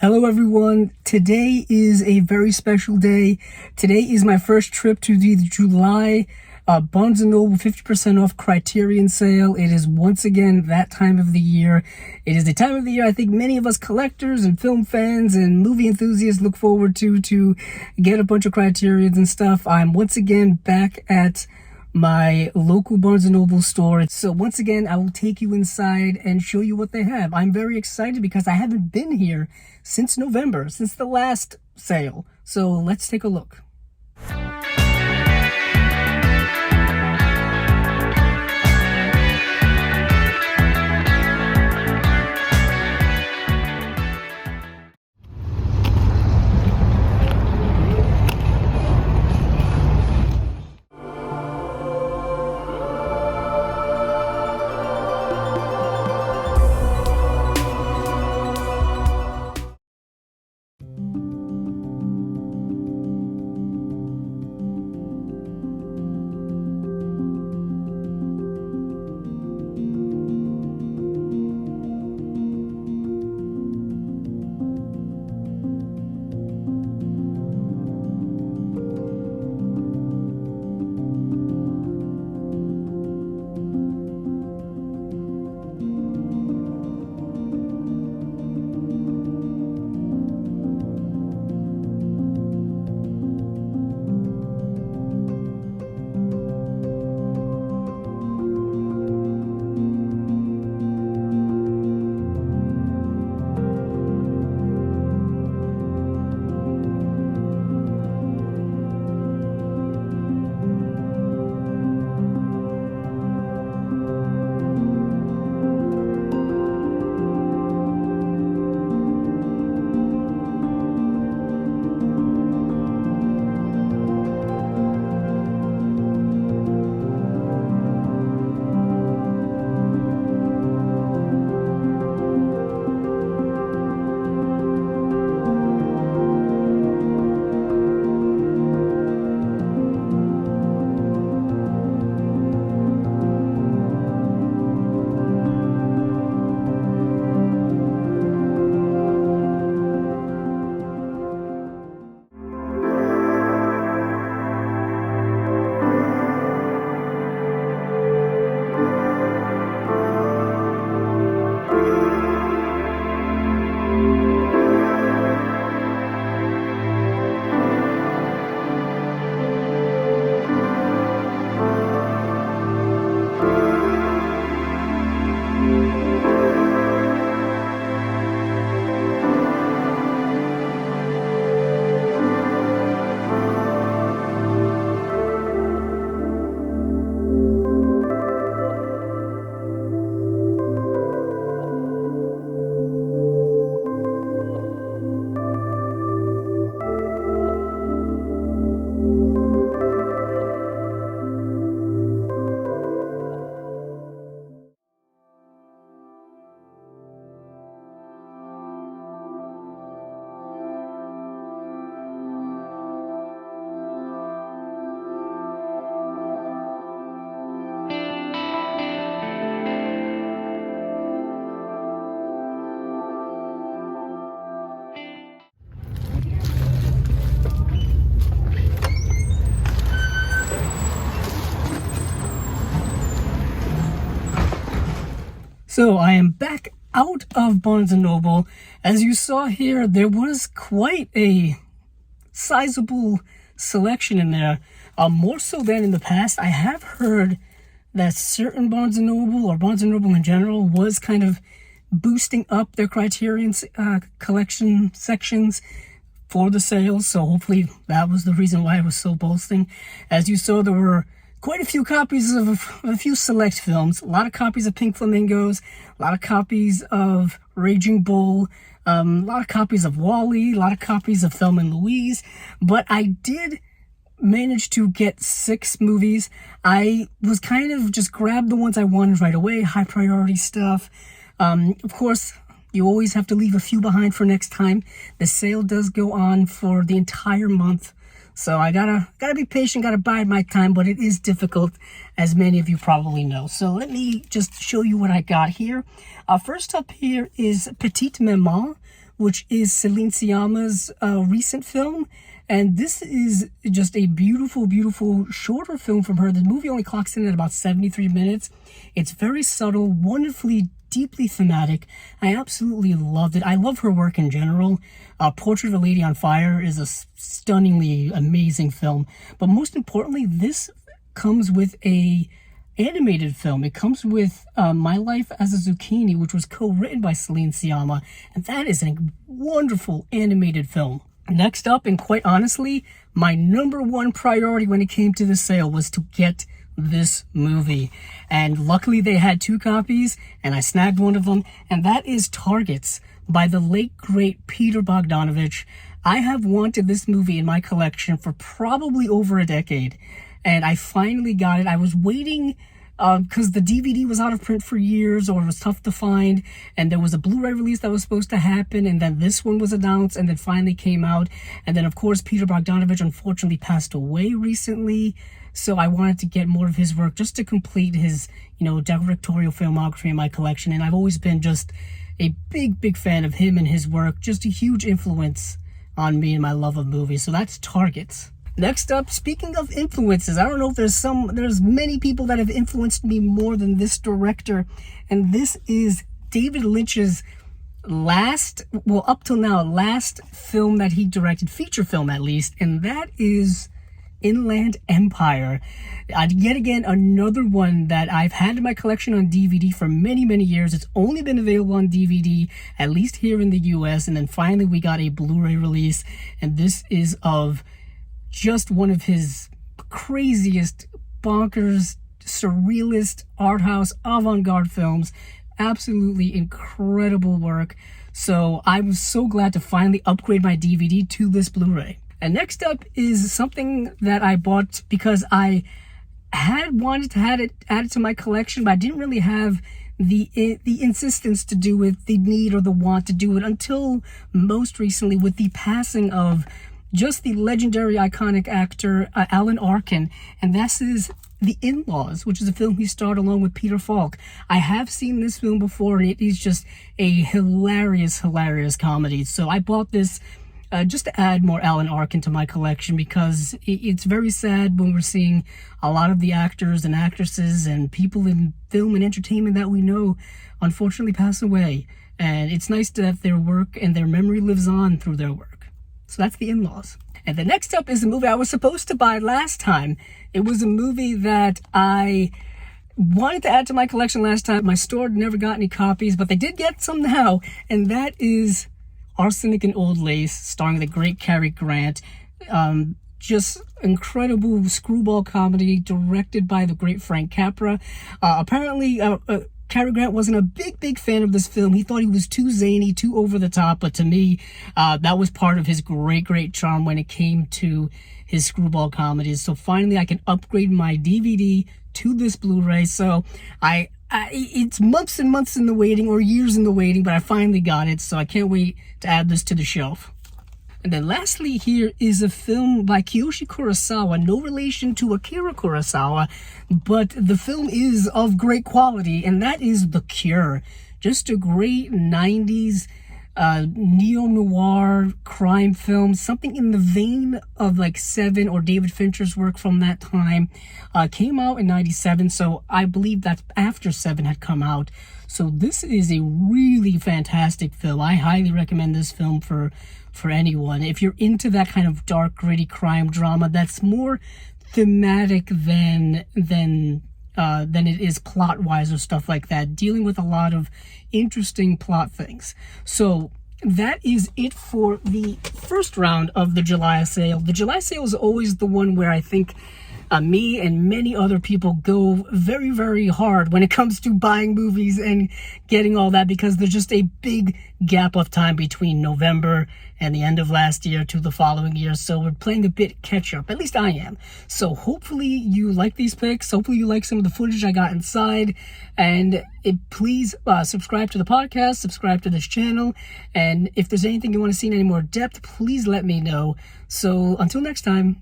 Hello everyone, today is a very special day. Today is my first trip to the July Barnes & Noble 50% off Criterion sale. It is once again that time of the year. It is the time of the year I think many of us collectors and film fans and movie enthusiasts look forward to get a bunch of Criterions and stuff. I'm once again back at my local Barnes & Noble store. So once again, I will take you inside and show you what they have. I'm very excited because I haven't been here since November, since the last sale. So let's take a look. So I am back out of Barnes & Noble. As you saw here, there was quite a sizable selection in there. More so than in the past. I have heard that certain Barnes & Noble, or Barnes & Noble in general, was kind of boosting up their Criterion collection sections for the sales. So hopefully that was the reason why it was so boasting. As you saw, there were quite a few copies of a few select films, a lot of copies of Pink Flamingos, a lot of copies of Raging Bull, a lot of copies of Wall-E, a lot of copies of Thelma and Louise, but I did manage to get 6 movies. I was kind of just grabbed the ones I wanted right away, high priority stuff. Of course, you always have to leave a few behind for next time. The sale does go on for the entire month. So I gotta be patient, gotta bide my time, but it is difficult, as many of you probably know. So let me just show you what I got here. First up here is Petite Maman, which is Celine Sciamma's recent film. And this is just a beautiful, beautiful shorter film from her. The movie only clocks in at about 73 minutes. It's very subtle, wonderfully, deeply thematic. I absolutely loved it. I love her work in general. Portrait of a Lady on Fire is a stunningly amazing film. But most importantly, this comes with a animated film. It comes with My Life as a Zucchini, which was co-written by Celine Sciamma. And that is a wonderful animated film. Next up, and quite honestly, my number one priority when it came to the sale was to get this movie. And luckily they had 2 copies, and I snagged one of them, and that is Targets by the late, great Peter Bogdanovich. I have wanted this movie in my collection for probably over a decade, and I finally got it. I was waiting because the DVD was out of print for years, or it was tough to find, and there was a Blu-ray release that was supposed to happen, and then this one was announced and then finally came out. And then of course Peter Bogdanovich unfortunately passed away recently, so I wanted to get more of his work just to complete his, directorial filmography in my collection. And I've always been just a big fan of him and his work, just a huge influence on me and my love of movies. So that's Targets. Next up, speaking of influences, I don't know if there's many people that have influenced me more than this director, and this is David Lynch's last film that he directed, feature film at least, and that is Inland Empire. Yet again, another one that I've had in my collection on DVD for many years. It's only been available on DVD, at least here in the US, and then finally we got a Blu-ray release, and this is of just one of his craziest, bonkers, surrealist, art house, avant-garde films. Absolutely incredible work. So I was so glad to finally upgrade my DVD to this Blu-ray. And next up is something that I bought because I had wanted to have it added to my collection, but I didn't really have the insistence to do it, the need or the want to do it, until most recently with the passing of just the legendary, iconic actor Alan Arkin, and this is The In-Laws, which is a film he starred along with Peter Falk. I have seen this film before, and it is just a hilarious comedy. So I bought this just to add more Alan Arkin to my collection, because it's very sad when we're seeing a lot of the actors and actresses and people in film and entertainment that we know unfortunately pass away. And it's nice that their work and their memory lives on through their work. So that's The In-Laws. And the next up is a movie I was supposed to buy last time. It was a movie that I wanted to add to my collection last time. My store never got any copies, but they did get some now. And that is Arsenic and Old Lace, starring the great Cary Grant. Just incredible screwball comedy directed by the great Frank Capra. Apparently, Cary Grant wasn't a big fan of this film. He thought he was too zany, too over the top, but to me, that was part of his great charm when it came to his screwball comedies. So finally, I can upgrade my DVD to this Blu-ray. So it's months and months in the waiting, or years in the waiting, but I finally got it. So I can't wait to add this to the shelf. And then lastly here is a film by Kiyoshi Kurosawa, no relation to Akira Kurosawa, but the film is of great quality, and that is The Cure. Just a great 90s neo-noir crime film, something in the vein of like Seven or David Fincher's work from that time. Came out in 97, so I believe that's after Seven had come out. So this is a really fantastic film. I highly recommend this film for anyone. If you're into that kind of dark, gritty crime drama that's more thematic than it is plot-wise or stuff like that, dealing with a lot of interesting plot things. So that is it for the first round of the July sale. The July sale is always the one where I think me and many other people go very hard when it comes to buying movies and getting all that, because there's just a big gap of time between November and the end of last year to the following year. So we're playing a bit catch up. At least I am. So hopefully you like these picks. Hopefully you like some of the footage I got inside. And please subscribe to the podcast, subscribe to this channel. And if there's anything you want to see in any more depth, please let me know. So until next time.